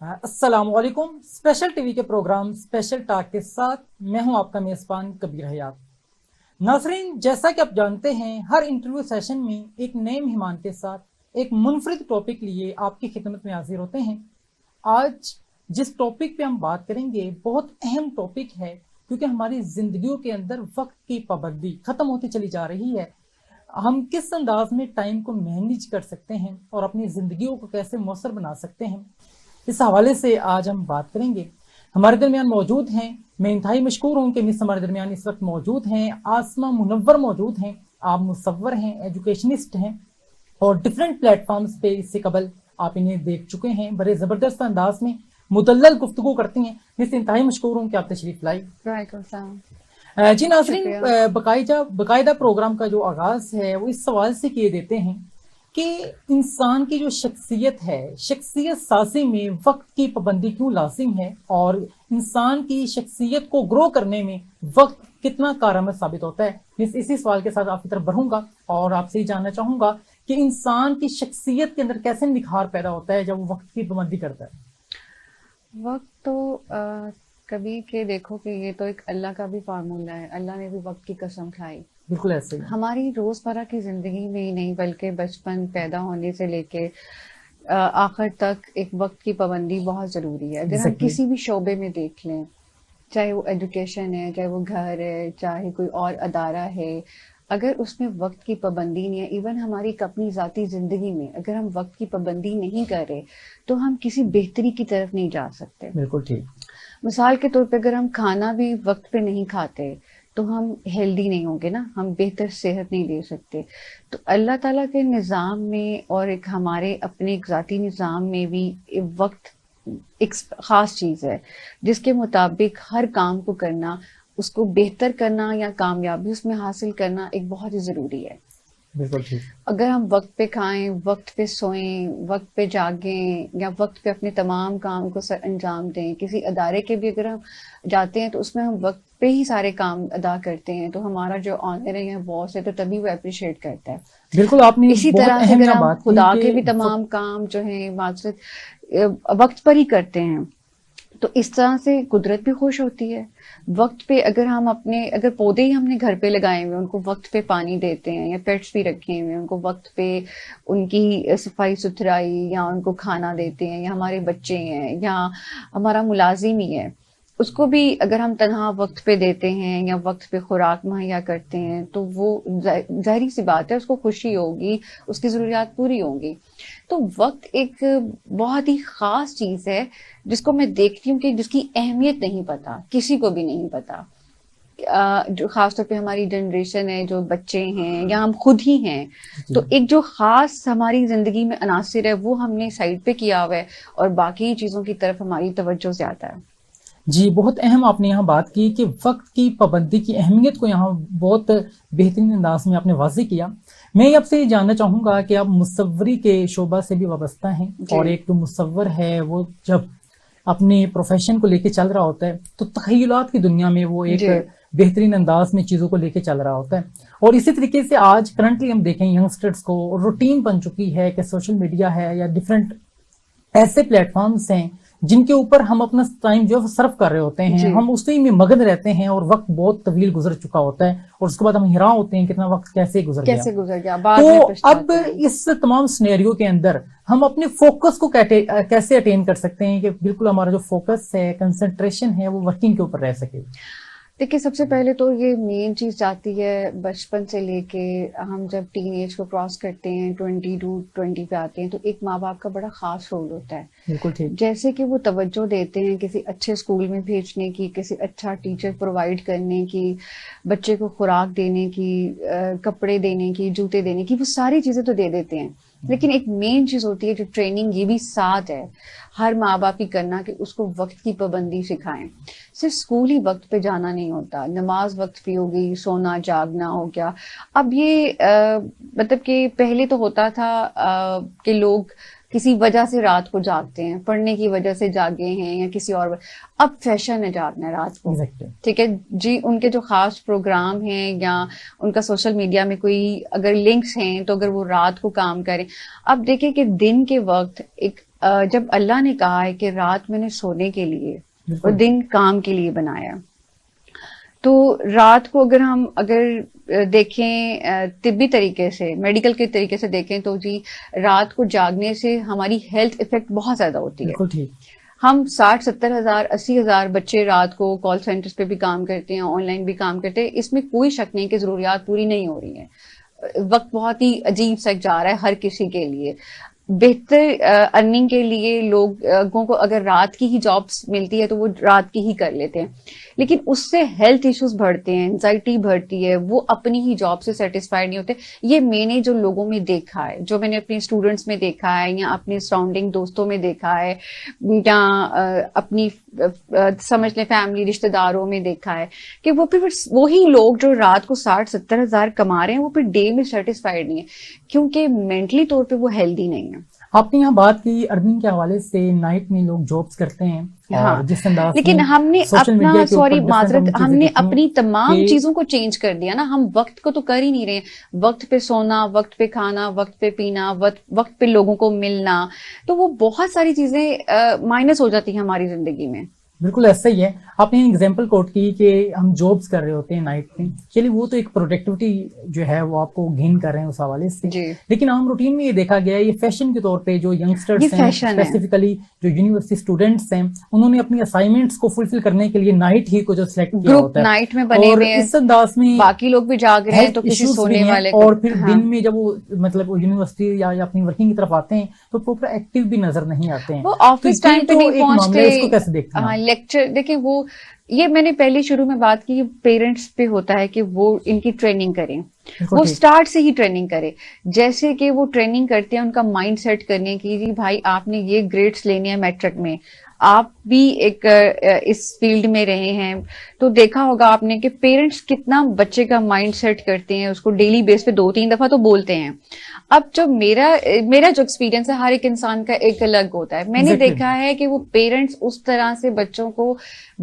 अस्सलामुअलैकुम। Special TV के programme special talk के साथ मैं हूं आपका मेजबान कबीर हयात। नाजरीन, जैसा कि आप जानते हैं, हर इंटरव्यू सेशन में एक नए मेहमान के साथ एक मुनफरिद टॉपिक लिए आपकी खिदमत में हाजिर होते हैं। आज जिस टॉपिक पे हम बात करेंगे बहुत अहम टॉपिक है, क्योंकि हमारी जिंदगियों के अंदर वक्त की पाबंदी खत्म होती चली जा रही है। हम किस अंदाज में टाइम को मैनेज कर सकते हैं और अपनी जिंदगियों को कैसे मौसर बना सकते हैं, इस हवाले से आज हम बात करेंगे। हमारे दरमियान मौजूद हैं, मैं इंतहाई मशकूर हूं कि मिस हमारे दरमियान इस वक्त मौजूद हैं। आसमा मुनव्वर मौजूद हैं। आप मुसव्वर हैं, एजुकेशनिस्ट हैं और डिफरेंट प्लेटफॉर्म्स पे इससे कबल आप इन्हें देख चुके हैं। बड़े जबरदस्त अंदाज में मुदल्लल गुफ्तगू करती हैं। मिस इंतहाई मशकूर हूं कि आप तशरीफ लाई। जी नाज़रीन, बाकायदा प्रोग्राम का जो आगाज है वो इस सवाल से किए देते हैं कि इंसान की जो शख्सियत है, शख्सियत साजी में वक्त की पाबंदी क्यों लाजिम है और इंसान की शख्सियत को ग्रो करने में वक्त कितना कारगर साबित होता है। इसी सवाल के साथ आपकी तरफ बढ़ूंगा और आपसे ही जानना चाहूंगा कि इंसान की शख्सियत के अंदर कैसे निखार पैदा होता है जब वो वक्त की पाबंदी करता है। वक्त तो कभी के देखो कि ये तो एक अल्लाह का भी फार्मूला है। अल्लाह ने भी वक्त की कसम खाई। बिल्कुल ऐसे ही हमारी रोजमर्रा की जिंदगी में ही नहीं बल्कि बचपन पैदा होने से लेके आखिर तक एक वक्त की पाबंदी बहुत जरूरी है। अगर हम किसी भी शोबे में देख लें, चाहे वो एजुकेशन है, चाहे वो घर है, चाहे कोई और अदारा है, अगर उसमें वक्त की पाबंदी नहीं है, इवन हमारी अपनी ज़ाती ज़िंदगी में अगर हम वक्त की पाबंदी नहीं कर रहे तो हम किसी बेहतरी की तरफ नहीं जा सकते। बिल्कुल ठीक। मिसाल के तौर पे अगर हम खाना भी वक्त पे नहीं खाते तो हम हेल्दी नहीं होंगे ना, हम बेहतर सेहत नहीं दे सकते। तो अल्लाह ताला के निज़ाम में और एक हमारे अपने एक ज़ाती निज़ाम में भी वक्त एक ख़ास चीज़ है जिसके मुताबिक हर काम को करना, उसको बेहतर करना या कामयाबी उसमें हासिल करना एक बहुत ही ज़रूरी है। बिल्कुल ठीक। अगर हम वक्त पे खाएं, वक्त पे सोएं, वक्त पे जागें या वक्त पे अपने तमाम काम को अंजाम दें, किसी अदारे के भी अगर हम जाते हैं तो उसमें हम वक्त पे ही सारे काम अदा करते हैं, तो हमारा जो ऑनर है या बॉस है तो तभी वो अप्रिशिएट करता है। बिल्कुल, आपने इसी तरह से अगर हम खुदा के भी तमाम काम जो है माजरत वक्त पर ही करते हैं तो इस तरह से कुदरत भी खुश होती है। वक्त पे अगर हम अगर पौधे ही हमने घर पे लगाए हुए उनको वक्त पे पानी देते हैं, या पेट्स भी रखे हुए उनको वक्त पे उनकी सफाई सुथराई या उनको खाना देते हैं, या हमारे बच्चे हैं या हमारा मुलाजिम ही है, उसको भी अगर हम तनहा वक्त पे देते हैं या वक्त पे खुराक मुहैया करते हैं तो वो जाहिर सी बात है उसको खुशी होगी, उसकी ज़रूरियात पूरी होंगी। तो वक्त एक बहुत ही ख़ास चीज़ है जिसको मैं देखती हूँ कि जिसकी अहमियत नहीं पता, किसी को भी नहीं पता। जो ख़ासतौर पे हमारी जनरेशन है, जो बच्चे हैं या हम खुद ही हैं, तो एक जो ख़ास हमारी ज़िंदगी में अनासिर है वो हमने साइड पे किया हुआ है और बाकी चीज़ों की तरफ हमारी तवज्जो ज़्यादा है। जी, बहुत अहम आपने यहाँ बात की कि वक्त की पाबंदी की अहमियत को यहाँ बहुत बेहतरीन अंदाज में आपने वाज़ेह किया। मैं आपसे जानना चाहूँगा कि आप मुसव्वरी के शोबा से भी वाबस्ता हैं और एक तो मुसव्वर है वो जब अपने प्रोफेशन को लेके चल रहा होता है तो तख़य्युलात की दुनिया में वो एक बेहतरीन अंदाज में चीज़ों को लेके चल रहा होता है। और इसी तरीके से आज करंटली हम देखें यंगस्टर्स को रूटीन बन चुकी है कि सोशल मीडिया है या डिफरेंट ऐसे प्लेटफॉर्म्स हैं जिनके ऊपर हम अपना टाइम जो सर्व कर रहे होते हैं, हम उसी में मगन रहते हैं और वक्त बहुत तवील गुजर चुका होता है और उसके बाद हम हैरान होते हैं कितना वक्त कैसे गुजर गया। तो अब इस तमाम सिनेरियो के अंदर हम अपने फोकस को कैसे अटेन कर सकते हैं कि बिल्कुल हमारा जो फोकस है, कंसंट्रेशन है, वो वर्किंग के ऊपर रह सके। देखिए, सबसे पहले तो ये मेन चीज़ आती है बचपन से लेके हम जब टीन एज को क्रॉस करते हैं, 20 to 20 पे आते हैं, तो एक माँ बाप का बड़ा ख़ास रोल होता है। बिल्कुल ठीक। जैसे कि वो तवज्जो देते हैं किसी अच्छे स्कूल में भेजने की, किसी अच्छा टीचर प्रोवाइड करने की, बच्चे को खुराक देने की, कपड़े देने की, जूते देने की, वो सारी चीज़ें तो दे देते हैं, लेकिन एक मेन चीज़ होती है जो ट्रेनिंग ये भी साथ है हर माँ बाप की करना कि उसको वक्त की पाबंदी सिखाएं। सिर्फ स्कूल ही वक्त पे जाना नहीं होता, नमाज वक्त पे होगी, सोना जागना हो गया। अब ये मतलब कि पहले तो होता था कि लोग किसी वजह से रात को जागते हैं, पढ़ने की वजह से जागे हैं या किसी और, अब फैशन है जागना रात को। ठीक है जी, उनके जो खास प्रोग्राम हैं या उनका सोशल मीडिया में कोई अगर लिंक्स हैं तो अगर वो रात को काम करें। अब देखिए कि दिन के वक्त एक जब अल्लाह ने कहा है कि रात मैंने सोने के लिए और दिन काम के लिए बनाया, तो रात को अगर देखें तिब्बी तरीके से, मेडिकल के तरीके से देखें तो जी रात को जागने से हमारी हेल्थ इफेक्ट बहुत ज्यादा होती है। बिल्कुल ठीक। हम 60-70 हजार 80 हजार बच्चे रात को कॉल सेंटर्स पे भी काम करते हैं, ऑनलाइन भी काम करते हैं, इसमें कोई शक नहीं कि जरूरियात पूरी नहीं हो रही है। वक्त बहुत ही अजीब सा जा रहा है हर किसी के लिए। बेहतर अर्निंग के लिए लोगों को अगर रात की ही जॉब्स मिलती है तो वो रात की ही कर लेते हैं, लेकिन उससे हेल्थ इश्यूज बढ़ते हैं, एंजाइटी बढ़ती है, वो अपनी ही जॉब से सेटिस्फाइड नहीं होते। ये मैंने जो लोगों में देखा है, जो मैंने अपने स्टूडेंट्स में देखा है या अपने सराउंडिंग दोस्तों में देखा है या अपनी समझ लें फैमिली रिश्तेदारों में देखा है कि वो फिर वही लोग जो रात को 60-70 हजार कमा रहे हैं वो फिर डे में सेटिस्फाइड नहीं है, क्योंकि मेंटली तौर पे वो हेल्दी नहीं है। आपने यहाँ बात की अर्निंग के हवाले से, नाइट में लोग जॉब्स करते हैं हाँ, और जिस अंदाज लेकिन हमने अपना हमने देखी अपनी तमाम चीजों को चेंज कर दिया ना। हम वक्त को तो कर ही नहीं रहे। वक्त पे सोना, वक्त पे खाना, वक्त पे पीना, वक्त पे लोगों को मिलना, तो वो बहुत सारी चीजें माइनस हो जाती हैं हमारी जिंदगी में। बिल्कुल ऐसा ही है। आपने एग्जांपल कोट की कि हम जॉब्स कर रहे होते हैं नाइट में, चलिए वो तो एक प्रोडक्टिविटी जो है वो आपको गेन कर रहे हैं उस हवाले से, लेकिन आम रूटीन में ये देखा गया है, ये फैशन के तौर पे जो यंगस्टर्स हैं, स्पेसिफिकली जो यूनिवर्सिटी स्टूडेंट्स हैं, उन्होंने अपनी असाइनमेंट्स को फुलफिल करने के लिए नाइट ही को जो सिलेक्ट किया होता है, नाइट में बने हुए हैं, इस अंदाज में बाकी लोग भी जाग रहे हैं तो किसी सोने वाले और फिर दिन में जब वो मतलब यूनिवर्सिटी या अपनी वर्किंग की तरफ आते हैं तो प्रॉपर एक्टिव भी नजर नहीं आते हैं, वो ऑफिस टाइम पे नहीं पहुंचते। इसको कैसे देखते हैं? लेक्चर देखिए, वो ये मैंने पहले शुरू में बात की, पेरेंट्स पे होता है कि वो इनकी ट्रेनिंग करें, वो स्टार्ट से ही ट्रेनिंग करें। जैसे कि वो ट्रेनिंग करते हैं उनका माइंड सेट करने की, जी भाई आपने ये ग्रेड्स लेने हैं मैट्रिक में, आप भी एक इस फील्ड में रहे हैं तो देखा होगा आपने कि पेरेंट्स कितना बच्चे का माइंड सेट करते हैं, उसको डेली बेस पे 2-3 दफा तो बोलते हैं। अब जो मेरा जो एक्सपीरियंस है, हर एक इंसान का एक अलग होता है। मैंने देखा है कि वो पेरेंट्स उस तरह से बच्चों को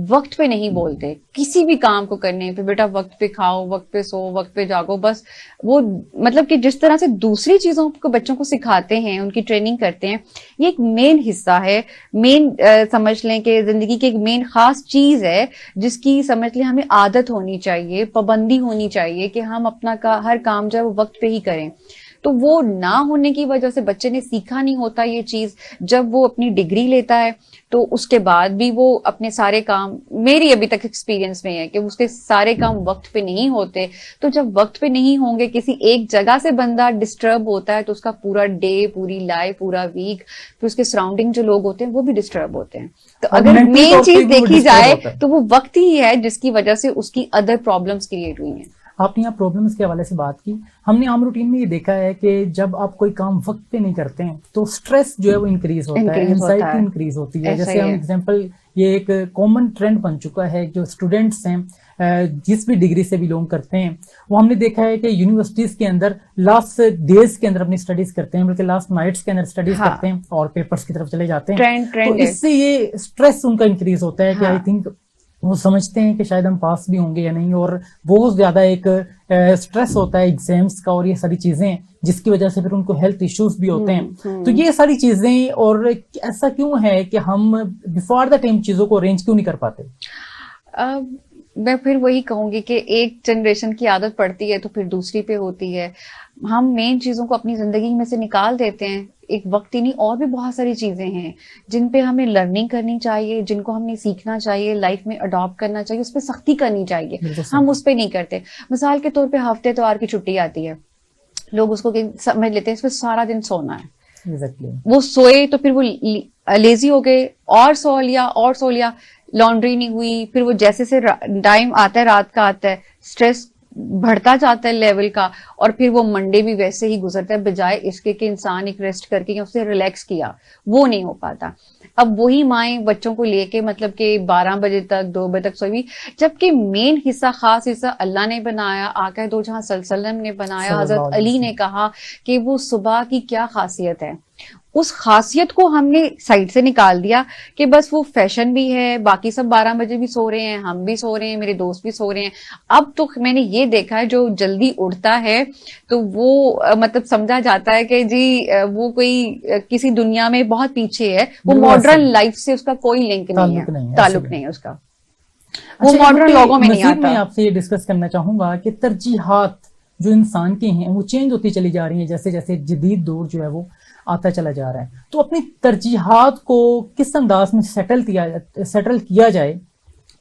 वक्त पे नहीं बोलते किसी भी काम को करने पे, बेटा वक्त पे खाओ, वक्त पे सो, वक्त पे जागो, बस वो मतलब कि जिस तरह से दूसरी चीजों को बच्चों को सिखाते हैं, उनकी ट्रेनिंग करते हैं, ये एक मेन हिस्सा है, मेन समझ लें कि जिंदगी की एक मेन खास चीज है जिसकी समझ लें हमें आदत होनी चाहिए, पाबंदी होनी चाहिए कि हम अपना हर काम जो है वो वक्त पे ही करें। तो वो ना होने की वजह से बच्चे ने सीखा नहीं होता ये चीज। जब वो अपनी डिग्री लेता है तो उसके बाद भी वो अपने सारे काम, मेरी अभी तक एक्सपीरियंस में है कि उसके सारे काम वक्त पे नहीं होते। तो जब वक्त पे नहीं होंगे, किसी एक जगह से बंदा डिस्टर्ब होता है तो उसका पूरा डे, पूरी लाइफ, पूरा वीक, फिर उसके सराउंडिंग जो लोग होते हैं वो भी डिस्टर्ब होते हैं। तो अगर मेन चीज देखी जाए तो वो वक्त ही है जिसकी वजह से उसकी अदर प्रॉब्लम्स क्रिएट हुई हैं। आपने यहाँ प्रॉब्लम्स के हवाले से बात की। हमने आम रूटीन में ये देखा है कि जब आप कोई काम वक्त पे नहीं करते हैं तो स्ट्रेस जो है वो इंक्रीज होता है, एंजाइटी इंक्रीज होती है। जैसे हम एग्जांपल, ये एक कॉमन ट्रेंड बन चुका है, जो स्टूडेंट्स हैं जिस भी डिग्री से बिलोंग करते हैं, वो हमने देखा है कि यूनिवर्सिटीज के अंदर लास्ट डेज के अंदर अपनी स्टडीज करते हैं, बल्कि लास्ट नाइट्स के अंदर स्टडीज करते हैं और पेपर्स की तरफ चले जाते हैं। तो इससे ये स्ट्रेस उनका इंक्रीज होता है कि आई थिंक वो समझते हैं कि शायद हम पास भी होंगे या नहीं, और बहुत ज्यादा एक स्ट्रेस होता है एग्जाम्स का और ये सारी चीजें, जिसकी वजह से फिर उनको हेल्थ इश्यूज भी होते हैं। तो ये सारी चीजें, और ऐसा क्यों है कि हम बिफोर द टाइम चीजों को अरेंज क्यों नहीं कर पाते? मैं फिर वही कहूंगी कि एक जनरेशन की आदत पड़ती है तो फिर दूसरी पे होती है। हम मेन चीजों को अपनी जिंदगी में से निकाल देते हैं। एक वक्त ही नहीं, और भी बहुत सारी चीजें हैं जिन पे हमें लर्निंग करनी चाहिए, जिनको हमने सीखना चाहिए, लाइफ में अडॉप्ट करना चाहिए, उस पर सख्ती करनी चाहिए। हम उस पर नहीं करते। मिसाल के तौर पे हफ्ते त्योहार की छुट्टी आती है, लोग उसको समझ लेते हैं इसमें सारा दिन सोना है। वो सोए तो फिर वो लेजी हो गए, और सो लिया, लॉन्ड्री नहीं हुई, फिर वो जैसे से टाइम आता है, रात का आता है, स्ट्रेस बढ़ता जाता है लेवल का, और फिर वो मंडे भी वैसे ही गुजरता है, बजाय इसके कि इंसान एक रेस्ट करके या उससे रिलैक्स किया, वो नहीं हो पाता। अब वही माएं बच्चों को लेके मतलब कि 12 बजे तक, 2 बजे तक सोई, जबकि मेन हिस्सा, खास हिस्सा अल्लाह ने बनाया, आका दो जहां सल्लल्लाहु अलैहि वसल्लम ने बनाया, हजरत अली ने कहा कि वो सुबह की क्या खासियत है, उस खासियत को हमने साइड से निकाल दिया कि बस वो फैशन भी है, बाकी सब 12 बजे भी सो रहे हैं, हम भी सो रहे हैं, मेरे दोस्त भी सो रहे हैं। अब तो मैंने ये देखा है जो जल्दी उठता है तो वो मतलब समझा जाता है कि जी वो कोई किसी दुनिया में बहुत पीछे है, वो मॉडर्न लाइफ से उसका कोई लिंक नहीं है, ताल्लुक नहीं है उसका, वो मॉडर्न लोगों में नहीं आता। मैं आपसे ये डिस्कस करना चाहूंगा कि तरजीहात जो इंसान के हैं वो चेंज होती चली जा रही है जैसे जैसे जदीद दौर जो है वो आता चला जा रहा है। तो अपनी तरजीहात को किस अंदाज में सेटल किया जाए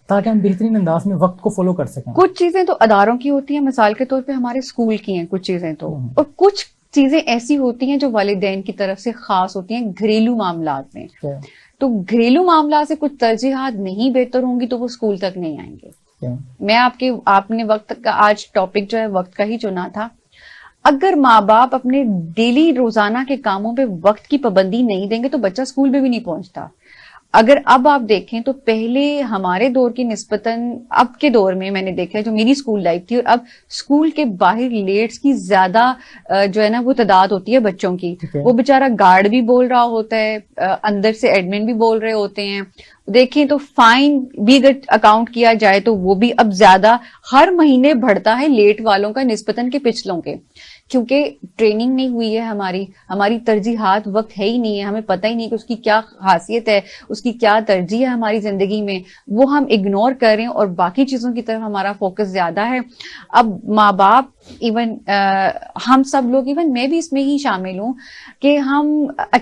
ताकि हम बेहतरीन अंदाज में वक्त को फॉलो कर सकें? कुछ चीजें तो अदारों की होती हैं, मिसाल के तौर पे हमारे स्कूल की हैं कुछ चीजें तो, और कुछ चीजें ऐसी होती हैं जो वालिदैन की तरफ से खास होती हैं घरेलू मामलात में। तो घरेलू मामला से कुछ तरजीहात नहीं बेहतर होंगी तो वो स्कूल तक नहीं आएंगे। मैं आपने वक्त का आज टॉपिक जो है वक्त का ही चुना था। अगर माँ बाप अपने डेली रोजाना के कामों पे वक्त की पाबंदी नहीं देंगे तो बच्चा स्कूल में भी नहीं पहुंचता। अगर अब आप देखें तो पहले हमारे दौर की निस्बतन अब के दौर में मैंने देखा है जो मेरी स्कूल लाइफ थी, और अब स्कूल के बाहर लेट्स की ज्यादा जो है ना वो तादाद होती है बच्चों की। वो बेचारा गार्ड भी बोल रहा होता है, अंदर से एडमिन भी बोल रहे होते हैं। देखें तो फाइन भी अगर अकाउंट किया जाए तो वो भी अब ज्यादा हर महीने बढ़ता है लेट वालों का निस्बतन के पिछलों के, क्योंकि ट्रेनिंग नहीं हुई है हमारी तरजीहात वक्त है ही नहीं है, हमें पता ही नहीं कि उसकी क्या खासियत है, उसकी क्या तरजीह है हमारी जिंदगी में, वो हम इग्नोर कर रहे हैं और बाकी चीजों की तरफ हमारा फोकस ज्यादा है। अब माँ बाप इवन हम सब लोग, इवन मैं भी इसमें ही शामिल हूं कि हम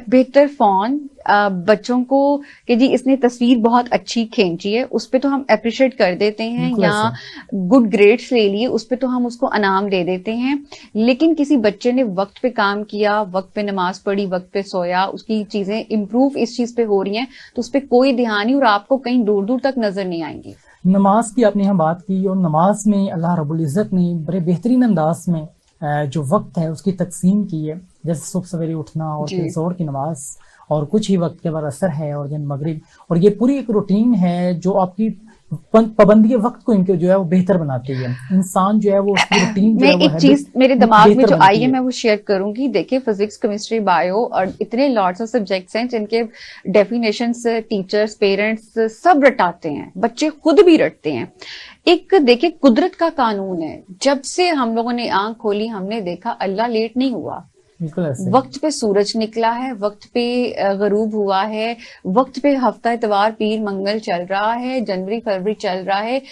बेहतर फोन बच्चों को कि जी इसने तस्वीर बहुत अच्छी खींची है उस पे तो हम अप्रिशिएट कर देते हैं, या गुड ग्रेड्स ले लिए उस पे तो हम उसको इनाम दे देते हैं। लेकिन किसी बच्चे ने वक्त पे काम किया, वक्त पे नमाज पढ़ी, वक्त पे सोया, उसकी चीजें इंप्रूव इस चीज पे हो रही हैं तो उस पे कोई ध्यान नहीं और आपको कहीं दूर दूर तक नजर नहीं आएंगी। नमाज की आपने यहाँ बात की और नमाज में अल्लाह रब्बुल इज़्ज़त ने बड़े बेहतरीन अंदाज में जो वक्त है उसकी तकसीम की है, जैसे सुबह सवेरे उठना और फिर ज़ोहर की नमाज और कुछ ही वक्त के बाद असर है और दिन मगरिब, और ये पूरी एक रूटीन है जो आपकी पाबंदी के वक्त को इनके जो है वो बेहतर बनाती है। इंसान जो है वो उसकी रूटीन जो है वो एक चीज मेरे दिमाग में जो आई है मैं वो शेयर करूंगी। देखिए फिजिक्स, केमिस्ट्री, बायो और इतने लॉट्स ऑफ सब्जेक्ट्स हैं जिनके डेफिनेशंस टीचर्स, पेरेंट्स सब रटाते हैं, बच्चे खुद भी रटते हैं। एक देखिए कुदरत का कानून है, जब से हम लोगों ने आंख खोली हमने देखा अल्लाह लेट नहीं हुआ, वक्त पे सूरज निकला है, वक्त पे गरूब हुआ है, वक्त पे हफ्ता इतवार पीर मंगल चल रहा है, जनवरी फरवरी चल रहा है।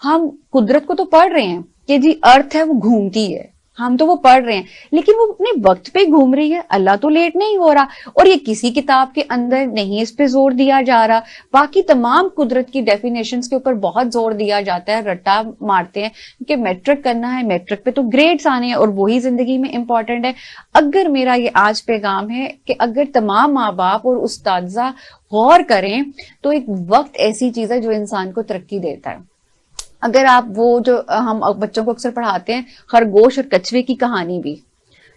हम कुदरत को तो पढ़ रहे हैं कि जी अर्थ है वो घूमती है, हम तो वो पढ़ रहे हैं, लेकिन वो अपने वक्त पे घूम रही है, अल्लाह तो लेट नहीं हो रहा। और ये किसी किताब के अंदर नहीं इस पे जोर दिया जा रहा। बाकी तमाम कुदरत की डेफिनेशंस के ऊपर बहुत जोर दिया जाता है, रट्टा मारते हैं क्योंकि मैट्रिक करना है, मैट्रिक पे तो ग्रेड्स आने हैं और वही जिंदगी में इंपॉर्टेंट है। अगर मेरा ये आज पैगाम है कि अगर तमाम माँ बाप और उस्तादजा गौर करें तो एक वक्त ऐसी चीज है जो इंसान को तरक्की देता है। अगर आप वो जो हम बच्चों को अक्सर पढ़ाते हैं खरगोश और कछुए की कहानी भी,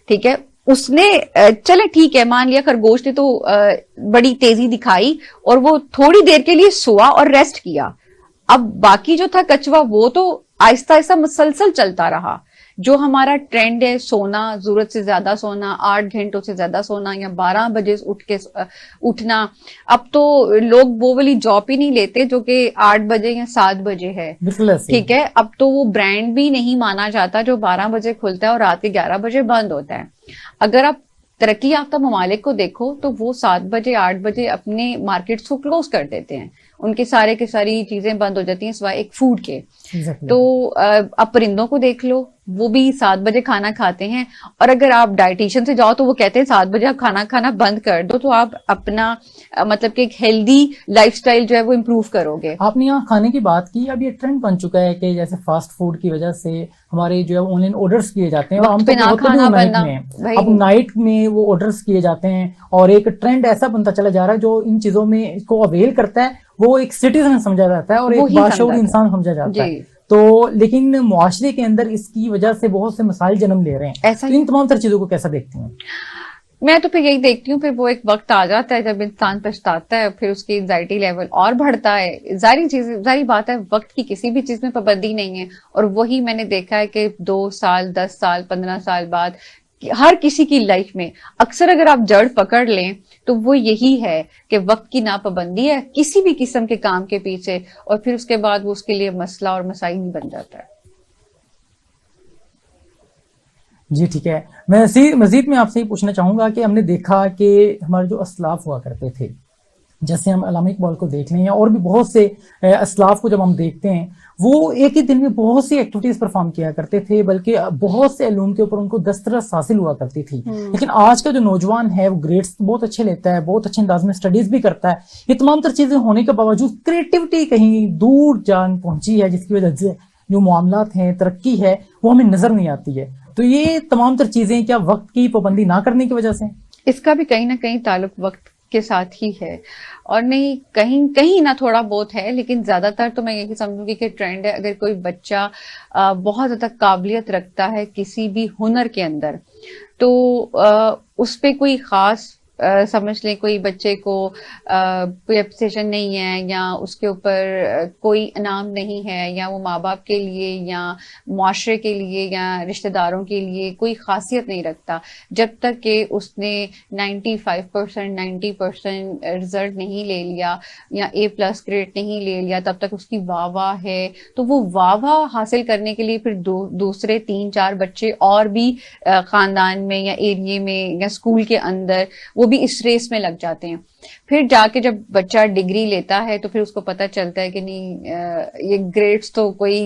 ठीक है, उसने चले ठीक है मान लिया खरगोश ने तो बड़ी तेजी दिखाई और वो थोड़ी देर के लिए सोआ और रेस्ट किया। अब बाकी जो था कछुआ वो तो आहिस्ता आहिस्ता मुसलसल चलता रहा। जो हमारा ट्रेंड है सोना, जरूरत से ज्यादा सोना, 8 घंटों से ज्यादा सोना या 12 बजे उठना, अब तो लोग वो वाली जॉब ही नहीं लेते जो कि 8 बजे या 7 बजे है, ठीक है। अब तो वो ब्रांड भी नहीं माना जाता जो 12 बजे खुलता है और रात के 11 बजे बंद होता है। अगर आप तरक्की याफ्ता ममालिक को देखो तो वो 7 बजे 8 बजे अपने मार्केट्स को क्लोज कर देते हैं, उनके सारे की सारी चीजें बंद हो जाती हैं सिवाय एक फूड के। तो अब परिंदों को देख लो, वो भी 7 बजे खाना खाते हैं, और अगर आप डाइटिशियन से जाओ तो वो कहते हैं 7 बजे आप खाना खाना बंद कर दो तो आप अपना मतलब कि एक हेल्दी लाइफस्टाइल जो है वो इम्प्रूव करोगे। आपने यहाँ खाने की बात की, अब ये ट्रेंड बन चुका है कि जैसे फास्ट फूड की वजह से हमारे जो है ऑनलाइन ऑर्डर्स किए जाते हैं, अब नाइट में वो ऑर्डर्स किए जाते हैं और एक ट्रेंड ऐसा बनता चला जा रहा है जो इन चीजों में इसको अवेल करता है वो एक सिटीजन समझा जाता है और एक बाशऊर इंसान समझा जाता है। तो लेकिन मुआशरे के अंदर इसकी वजह से बहुत से मसाइल जन्म ले रहे हैं। तो इन तमाम चीजों को कैसा देखती हैं? मैं तो फिर यही देखती हूँ, फिर वो एक वक्त आ जाता है जब इंसान पछताता है, फिर उसकी एंजाइटी लेवल और बढ़ता है। जारी बात है वक्त की किसी भी चीज में पाबंदी नहीं है, और वही मैंने देखा है कि 2 साल 10 साल 15 साल बाद हर किसी की लाइफ में अक्सर अगर आप जड़ पकड़ लें तो वो यही है कि वक्त की नापाबंदी है किसी भी किस्म के काम के पीछे, और फिर उसके बाद वो उसके लिए मसला और मसाइल बन जाता है। जी ठीक है। मैं मजीद में आपसे ये पूछना चाहूंगा कि हमने देखा कि हमारे जो असलाफ हुआ करते थे, जैसे हम अल्लामा इकबाल को देख लें या और भी बहुत से असलाफ को जब हम देखते हैं, वो एक ही दिन में बहुत सी एक्टिविटीज परफॉर्म किया करते थे, बल्कि बहुत से इल्म के ऊपर उनको दस्तरस हासिल हुआ करती थी। लेकिन आज का जो नौजवान है वो ग्रेड्स बहुत अच्छे लेता है, बहुत अच्छे अंदाज में स्टडीज भी करता है। ये तमाम तर चीजें होने के बावजूद क्रिएटिविटी कहीं दूर जान पहुंची है, जिसकी वजह से जो मामलात हैं, तरक्की है, वो हमें नजर नहीं आती है। तो ये तमाम तर चीजें क्या वक्त की पाबंदी ना करने की वजह से? इसका भी कहीं ना कहीं ताल्लुक वक्त के साथ ही है, और नहीं कहीं कहीं ना थोड़ा बहुत है, लेकिन ज्यादातर तो मैं यही समझूंगी कि ट्रेंड है। अगर कोई बच्चा बहुत ज्यादा काबिलियत रखता है किसी भी हुनर के अंदर, तो उस पे कोई खास समझ लें कोई बच्चे को कोई एप्रिसिएशन नहीं है, या उसके ऊपर कोई इनाम नहीं है, या वो माँ बाप के लिए या मुआशरे के लिए या रिश्तेदारों के लिए कोई खासियत नहीं रखता, जब तक कि उसने 95% 90% रिजल्ट नहीं ले लिया या A+ ग्रेड नहीं ले लिया, तब तक उसकी वाह वाह है। तो वो वाह वाह हासिल करने के लिए फिर दूसरे 3-4 बच्चे और भी खानदान में या एरिए में या स्कूल के अंदर वो भी इस रेस में लग जाते हैं। फिर जाके जब बच्चा डिग्री लेता है तो फिर उसको पता चलता है कि नहीं, ये ग्रेड्स तो कोई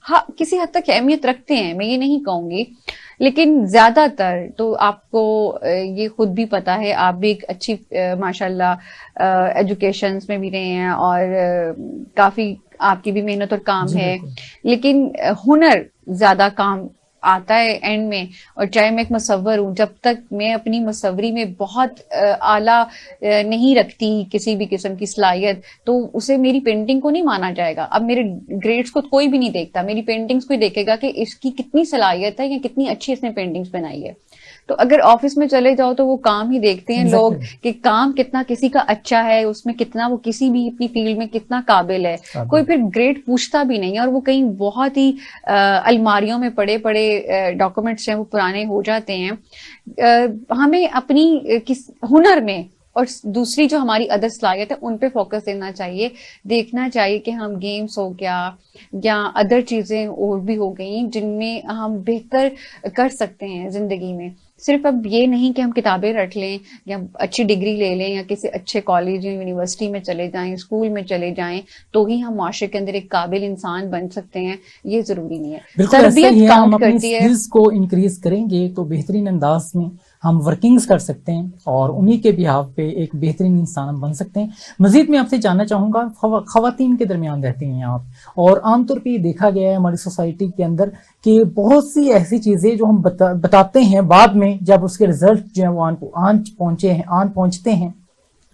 हाँ किसी हद तक अहमियत रखते हैं, मैं ये नहीं कहूंगी, लेकिन ज्यादातर तो आपको ये खुद भी पता है, आप भी एक अच्छी माशाल्लाह एजुकेशंस में भी रहे हैं और काफी आपकी भी मेहनत और काम है, लेकिन हुनर ज्यादा काम आता है एंड में। और चाहे मैं एक मुसव्वर हूं, जब तक मैं अपनी मुसव्वरी में बहुत आला नहीं रखती किसी भी किस्म की सलाहियत, तो उसे मेरी पेंटिंग को नहीं माना जाएगा। अब मेरे ग्रेड्स को कोई भी नहीं देखता, मेरी पेंटिंग्स को ही देखेगा कि इसकी कितनी सलाहियत है या कितनी अच्छी इसने पेंटिंग्स बनाई है। तो अगर ऑफिस में चले जाओ तो वो काम ही देखते हैं लोग कि काम कितना किसी का अच्छा है, उसमें कितना वो किसी भी अपनी फील्ड में कितना काबिल है, कोई फिर ग्रेड पूछता भी नहीं है। और वो कहीं बहुत ही अलमारियों में पड़े पड़े डॉक्यूमेंट्स हैं, वो पुराने हो जाते हैं। हमें अपनी किस हुनर में और दूसरी जो हमारी अदर सलाहियत है उन पे फोकस देना चाहिए, देखना चाहिए कि हम गेम्स हो गया या अदर चीजें और भी हो गई जिनमें हम बेहतर कर सकते हैं जिंदगी में। सिर्फ अब ये नहीं कि हम किताबें रट लें या अच्छी डिग्री ले लें या किसी अच्छे कॉलेज या यूनिवर्सिटी में चले जाएं, स्कूल में चले जाएं तो ही हम माशरे के अंदर एक काबिल इंसान बन सकते हैं, ये जरूरी नहीं है। तरबियत काउंट करती है। स्किल्स को इंक्रीज करेंगे तो बेहतरीन अंदाज में हम वर्किंग्स कर सकते हैं और उन्हीं के बिहाफ पे एक बेहतरीन इंसान बन सकते हैं। मजीद मैं आपसे जानना चाहूंगा, खवातीन के दरमियान रहती हैं आप, और आमतौर पे ये देखा गया है हमारी सोसाइटी के अंदर कि बहुत सी ऐसी चीजें जो हम बताते हैं बाद में, जब उसके रिजल्ट जो है वो आन पहुंचते हैं,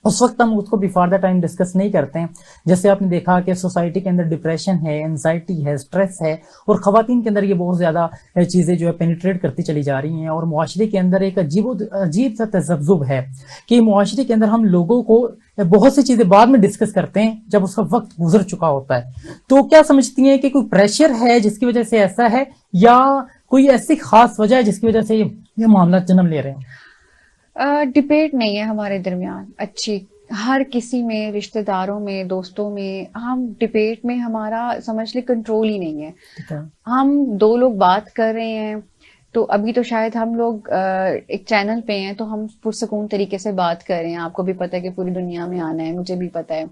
उस वक्त हम उसको बिफोर द टाइम डिस्कस नहीं करते हैं। जैसे आपने देखा कि सोसाइटी के अंदर डिप्रेशन है, एंजाइटी है, स्ट्रेस है, और खवातीन के अंदर ये बहुत ज्यादा चीजें जो है पेनिट्रेट करती चली जा रही हैं, और मुआशरे के अंदर एक अजीब सा तज़ब्ज़ुब है कि मुआशरे के अंदर हम लोगों को बहुत सी चीजें बाद में डिस्कस करते हैं जब उसका वक्त गुजर चुका होता है। तो क्या समझती हैं कि कोई प्रेशर है जिसकी वजह से ऐसा है, या कोई ऐसी खास वजह है जिसकी वजह से ये मामला जन्म ले रहे हैं? डिबेट नहीं है हमारे दरमियान अच्छी, हर किसी में, रिश्तेदारों में, दोस्तों में, हम डिबेट में हमारा समझ ले कंट्रोल ही नहीं है। हम दो लोग बात कर रहे हैं तो अभी तो शायद हम लोग एक चैनल पे हैं तो हम पुरसकून तरीके से बात कर रहे हैं, आपको भी पता है कि पूरी दुनिया में आना है, मुझे भी पता है।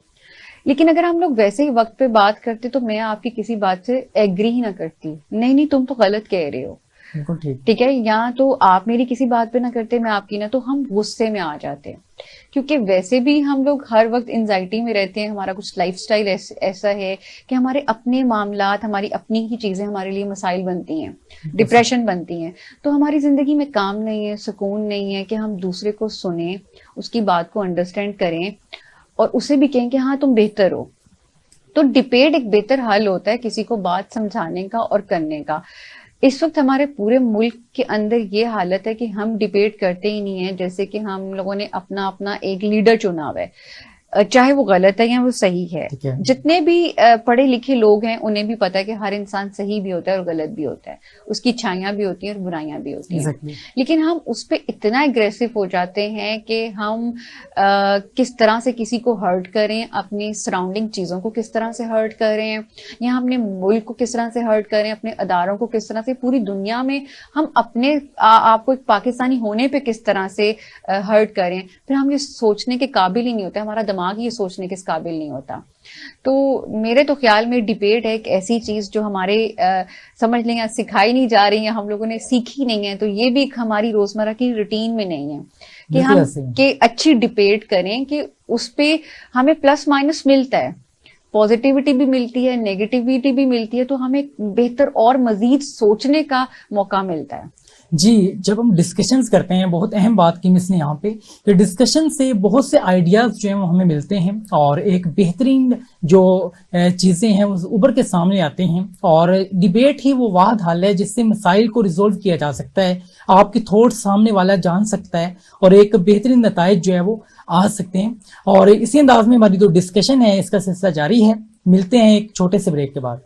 लेकिन अगर हम लोग वैसे ही वक्त पे बात करते तो मैं आपकी किसी बात से एग्री ही ना करती, नहीं तुम तो गलत कह रहे हो, ठीक है, या तो आप मेरी किसी बात पे ना करते, मैं आपकी ना, तो हम गुस्से में आ जाते हैं। क्योंकि वैसे भी हम लोग हर वक्त एंजाइटी में रहते हैं, हमारा कुछ लाइफस्टाइल ऐसा है कि हमारे अपने मामलात, हमारी अपनी ही चीजें हमारे लिए मसाइल बनती हैं, डिप्रेशन बनती हैं। तो हमारी जिंदगी में काम नहीं है, सुकून नहीं है कि हम दूसरे को सुने, उसकी बात को अंडरस्टैंड करें और उसे भी कहें कि हाँ तुम बेहतर हो। तो डिबेट एक बेहतर हल होता है किसी को बात समझाने का और करने का। इस वक्त हमारे पूरे मुल्क के अंदर ये हालत है कि हम डिबेट करते ही नहीं है, जैसे कि हम लोगों ने अपना अपना एक लीडर चुना हुआ है। चाहे वो गलत है या वो सही है। है। जितने भी पढ़े लिखे लोग हैं उन्हें भी पता है कि हर इंसान सही भी होता है और गलत भी होता है, उसकी अच्छाइयां भी होती हैं और बुराइयां भी होती हैं। Exactly. लेकिन हम उस पर इतना एग्रेसिव हो जाते हैं कि हम किस तरह से किसी को हर्ट करें, अपनी सराउंडिंग चीजों को किस तरह से हर्ट करें, या अपने मुल्क को किस तरह से हर्ट करें, अपने अदारों को किस तरह से, पूरी दुनिया में हम अपने आपको एक पाकिस्तानी होने पे किस तरह से हर्ट करें, फिर हम ये सोचने के काबिल ही नहीं होते, हमारा दिमाग ये सोचने के काबिल नहीं होता। तो मेरे तो ख्याल में डिबेट है एक ऐसी चीज जो हमारे समझ लें सिखाई नहीं जा रही है, हम लोगों ने सीखी नहीं है, तो ये भी एक हमारी रोजमर्रा की रूटीन में नहीं है कि हम कि अच्छी डिबेट करें कि उस पे हमें प्लस माइनस मिलता है, पॉजिटिविटी भी मिलती है, नेगेटिविटी भी मिलती है, तो हमें बेहतर और मजीद सोचने का मौका मिलता है। जी, जब हम डिस्कशंस करते हैं, बहुत अहम बात की मिस ने यहाँ पे, कि डिस्कशन से बहुत से आइडियाज जो हैं वो हमें मिलते हैं और एक बेहतरीन जो चीजें हैं वो उभर के सामने आते हैं, और डिबेट ही वो वाहद हल है जिससे मसाइल को रिजोल्व किया जा सकता है, आपके थॉट्स सामने वाला जान सकता है और एक बेहतरीन नताइज जो है वो आ सकते हैं। और इसी अंदाज में हमारी जो डिस्कशन है इसका सिलसिला जारी है। मिलते हैं एक छोटे से ब्रेक के बाद।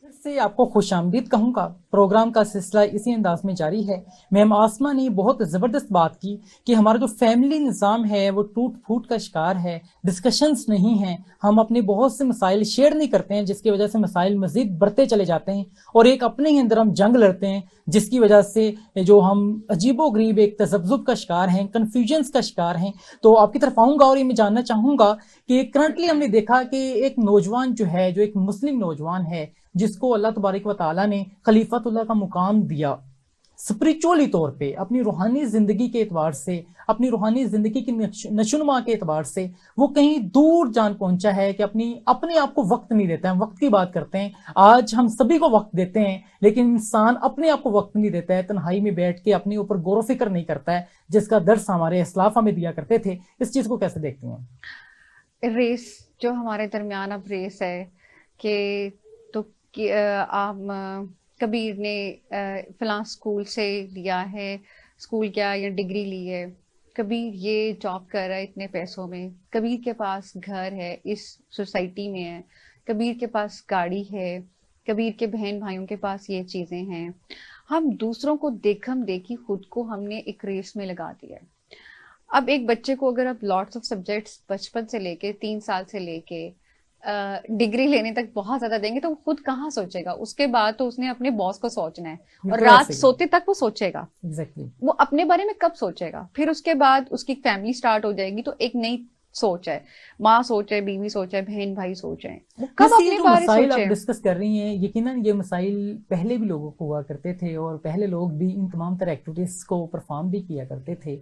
फिर से आपको खुशामदीद कहूँगा। प्रोग्राम का सिलसिला इसी अंदाज में जारी है। मैम आसमा ने बहुत ज़बरदस्त बात की कि हमारा जो फैमिली निज़ाम है वो टूट फूट का शिकार है, डिस्कशंस नहीं हैं, हम अपने बहुत से मसाइल शेयर नहीं करते हैं, जिसकी वजह से मसाइल मज़ीद बढ़ते चले जाते हैं और एक अपने ही अंदर हम जंग लड़ते हैं, जिसकी वजह से जो हम अजीबो गरीब एक तज़ब्ज़ुब का शिकार हैं, कन्फ्यूजन्स का शिकार हैं। तो आपकी तरफ आऊँगा और ये मैं जानना चाहूँगा कि करंटली हमने देखा कि एक नौजवान जो है, जो एक मुस्लिम नौजवान है, जिसको अल्लाह तबारक व तआला ने खलीफतुल्लाह का मुकाम दिया, स्पिरिचुअली तौर पे, अपनी रूहानी जिंदगी के एतबार से, अपनी रूहानी जिंदगी की नशुनमा के एतबार से वो कहीं दूर जान पहुंचा है कि अपने आप को वक्त नहीं देता है। वक्त की बात करते हैं, आज हम सभी को वक्त देते हैं, लेकिन इंसान अपने आप को वक्त नहीं देता है, तन्हाई में बैठ के अपने ऊपर गौर फिक्र नहीं करता है, जिसका दर्स हमारे इस्लाफ हमें दिया करते थे। इस चीज को कैसे देखती हैं? रेस जो हमारे दरमियान अब रेस है कि कि कबीर ने फलां स्कूल से लिया है, स्कूल क्या या डिग्री ली है, कबीर ये जॉब कर रहा है इतने पैसों में, कबीर के पास घर है, इस सोसाइटी में है, कबीर के पास गाड़ी है, कबीर के बहन भाइयों के पास ये चीजें हैं। हम दूसरों को देखम देखी खुद को हमने एक रेस में लगा दिया है। अब एक बच्चे को अगर आप लॉट्स ऑफ सब्जेक्ट्स बचपन से लेके 3 साल से लेके डिग्री लेने तक बहुत ज्यादा देंगे तो वो खुद कहाँ सोचेगा, उसके बाद तो उसने अपने बॉस को सोचना है और रात सोते तक वो सोचेगा। Exactly. वो अपने बारे में कब सोचेगा? फिर उसके बाद उसकी फैमिली स्टार्ट हो जाएगी तो एक नई सोच है, माँ सोच है, बीवी सोच है, बहन भाई सोच है, वो कब अपने बारे मसाइल आप डिस्कस कर रही हैं, यकीनन ये मसाइल पहले भी लोगों को हुआ करते थे और पहले लोग भी इन तमाम तरह एक्टिविटीज को परफॉर्म भी किया करते थे।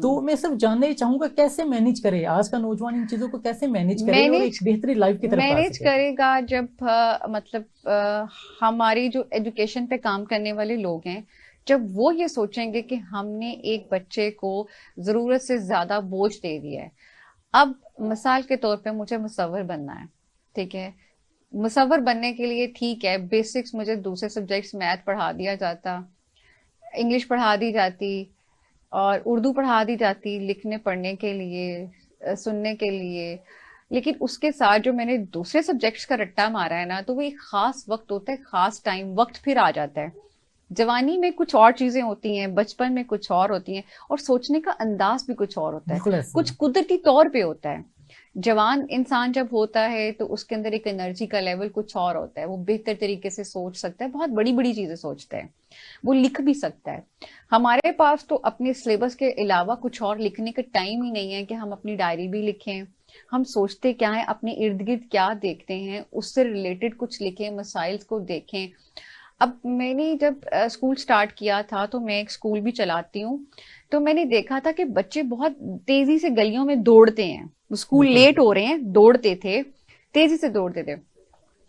तो मैं सब जानना चाहूंगा कैसे मैनेज करे, आज का नौजवान इन चीजों को कैसे मैनेज करे और एक बेहतरीन लाइफ की तरफ मैनेज करेगा। जब मतलब हमारी जो एजुकेशन पे काम करने वाले लोग हैं, जब वो ये सोचेंगे कि हमने एक बच्चे को जरूरत से ज्यादा बोझ दे दिया है, अब मिसाल के तौर पे मुझे मुसव्विर बनना है, ठीक है, मुसव्विर बनने के लिए ठीक है बेसिक्स मुझे दूसरे सब्जेक्ट्स मैथ पढ़ा दिया जाता, इंग्लिश पढ़ा दी जाती और उर्दू पढ़ा दी जाती लिखने पढ़ने के लिए, सुनने के लिए, लेकिन उसके साथ जो मैंने दूसरे सब्जेक्ट्स का रट्टा मारा है ना, तो वो एक खास वक्त होता है, खास टाइम, वक्त फिर आ जाता है। जवानी में कुछ और चीजें होती हैं, बचपन में कुछ और होती हैं और सोचने का अंदाज भी कुछ और होता है, कुछ कुदरती तौर पे होता है। जवान इंसान जब होता है तो उसके अंदर एक एनर्जी का लेवल कुछ और होता है, वो बेहतर तरीके से सोच सकता है, बहुत बड़ी बड़ी चीजें सोचता है, वो लिख भी सकता है। हमारे पास तो अपने सिलेबस के अलावा कुछ और लिखने का टाइम ही नहीं है कि हम अपनी डायरी भी लिखें, हम सोचते क्या है, अपने इर्द गिर्द क्या देखते हैं, उससे रिलेटेड कुछ लिखें, मसाइल्स को देखें। अब मैंने जब स्कूल स्टार्ट किया था, तो मैं एक स्कूल भी चलाती हूँ, तो मैंने देखा था कि बच्चे बहुत तेजी से गलियों में दौड़ते हैं, स्कूल बिल्कुल। लेट हो रहे हैं, दौड़ते थे, तेजी से दौड़ते थे।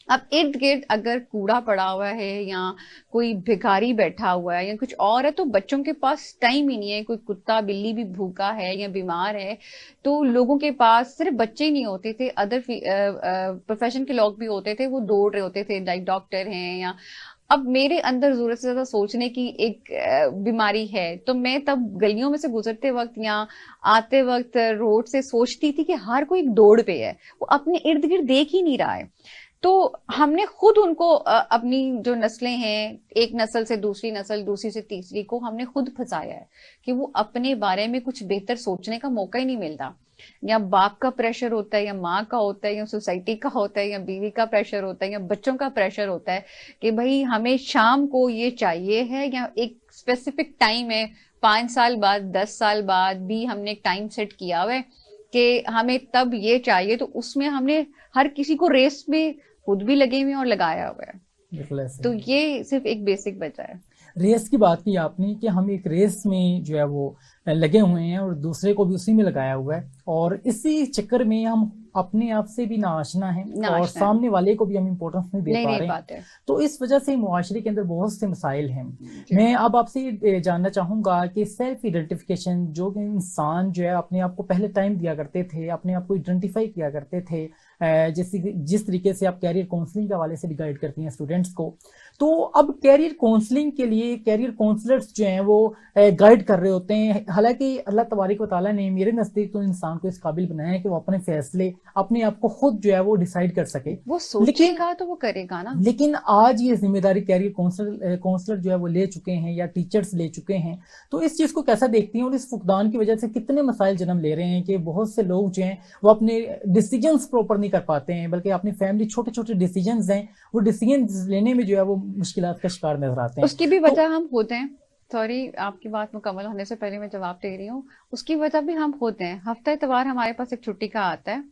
अब इर्द गिर्द अगर कूड़ा पड़ा हुआ है या कोई भिखारी बैठा हुआ है या कुछ और है, तो बच्चों के पास टाइम ही नहीं है, कोई कुत्ता बिल्ली भी भूखा है या बीमार है, तो लोगों के पास सिर्फ बच्चे ही नहीं होते थे, अदर प्रोफेशन के लोग भी होते थे, वो दौड़ रहे होते थे, लाइक डॉक्टर हैं या। अब मेरे अंदर जरूरत से ज्यादा सोचने की एक बीमारी है, तो मैं तब गलियों में से गुजरते वक्त या आते वक्त रोड से सोचती थी कि हर कोई एक दौड़ पे है, वो अपने इर्द गिर्द देख ही नहीं रहा है। तो हमने खुद उनको अपनी जो नस्लें हैं, एक नस्ल से दूसरी नस्ल, दूसरी से तीसरी को हमने खुद फंसाया है कि वो अपने बारे में कुछ बेहतर सोचने का मौका ही नहीं मिलता। या बाप का प्रेशर होता है या माँ का होता है या सोसाइटी का होता है या बीवी का प्रेशर होता है या बच्चों का प्रेशर होता है कि भाई हमें शाम को ये चाहिए है, या एक स्पेसिफिक टाइम है, 5 साल बाद 10 साल बाद भी हमने एक टाइम सेट किया हुआ है कि हमें तब ये चाहिए, तो उसमें हमने हर किसी को रेस में खुद भी लगे हुए और लगाया हुआ है। बिल्कुल ऐसे तो ही। ये सिर्फ एक बेसिक बचा है। रेस की बात की आपने कि हम एक रेस में जो है वो लगे हुए हैं और दूसरे को भी उसी में लगाया हुआ है, और इसी चक्कर में हम अपने आप से भी नाआशना है और नाचना है, सामने वाले को भी हम इम्पोर्टेंस नहीं दे नहीं पा नहीं रहे हैं। पाते। तो इस वजह से मुआशरे के अंदर बहुत से मसाइल हैं। जी। मैं अब आपसे ये जानना चाहूंगा कि सेल्फ आइडेंटिफिकेशन, जो कि इंसान जो है अपने आप को पहले टाइम दिया करते थे, अपने आप को आइडेंटिफाई किया करते थे, जिस तरीके से आप कैरियर काउंसलिंग के हवाले से भी गाइड करती हैं स्टूडेंट्स को, तो अब कैरियर काउंसलिंग के लिए कैरियर काउंसलर्स जो हैं वो गाइड कर रहे होते हैं। हालांकि अल्लाह तबारक व तआला ने मेरे नज़दीक तो इंसान को इस काबिल बनाया है कि वो अपने फैसले अपने आप को खुद जो है वो डिसाइड कर सके। वो लेकिन सोचेगा तो वो करेगा ना। लेकिन आज ये जिम्मेदारी कैरियर काउंसलर जो है वो ले चुके हैं या टीचर्स ले चुके हैं। तो इस चीज को कैसा देखती हैं, और इस फुकदान की वजह से कितने मसाइल जन्म ले रहे हैं कि बहुत से लोग जो हैं वो अपने डिसीजंस प्रॉपर नहीं कर पाते हैं, बल्कि अपनी फैमिली छोटे छोटे डिसीजंस हैं, वो डिसीजन लेने में जो है वो मुश्किलात का शिकार नजर आते हैं। उसकी भी तो वजह हम खुद हैं। सॉरी, आपकी बात मुकम्मल होने से पहले मैं जवाब दे रही हूँ। उसकी वजह भी हम खुद हैं। हफ्ता इतवार हमारे पास एक छुट्टी का आता है।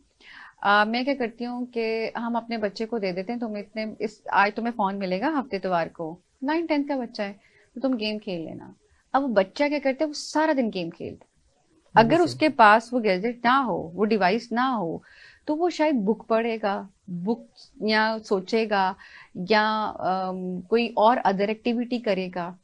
मैं क्या करती हूँ कि हम अपने बच्चे को दे देते हैं, तुम्हें इतने इस आज तुम्हें फोन मिलेगा हफ्ते इतवार को, 9th-10th का बच्चा है, तो तुम गेम खेल लेना। अब वो बच्चा क्या करता है, वो सारा दिन गेम खेलता है। बिल्कुल अगर सही। उसके पास वो गैजेट ना हो, वो डिवाइस ना हो, तो वो शायद बुक पढ़ेगा, बुक या सोचेगा या कोई और अदर एक्टिविटी करेगा।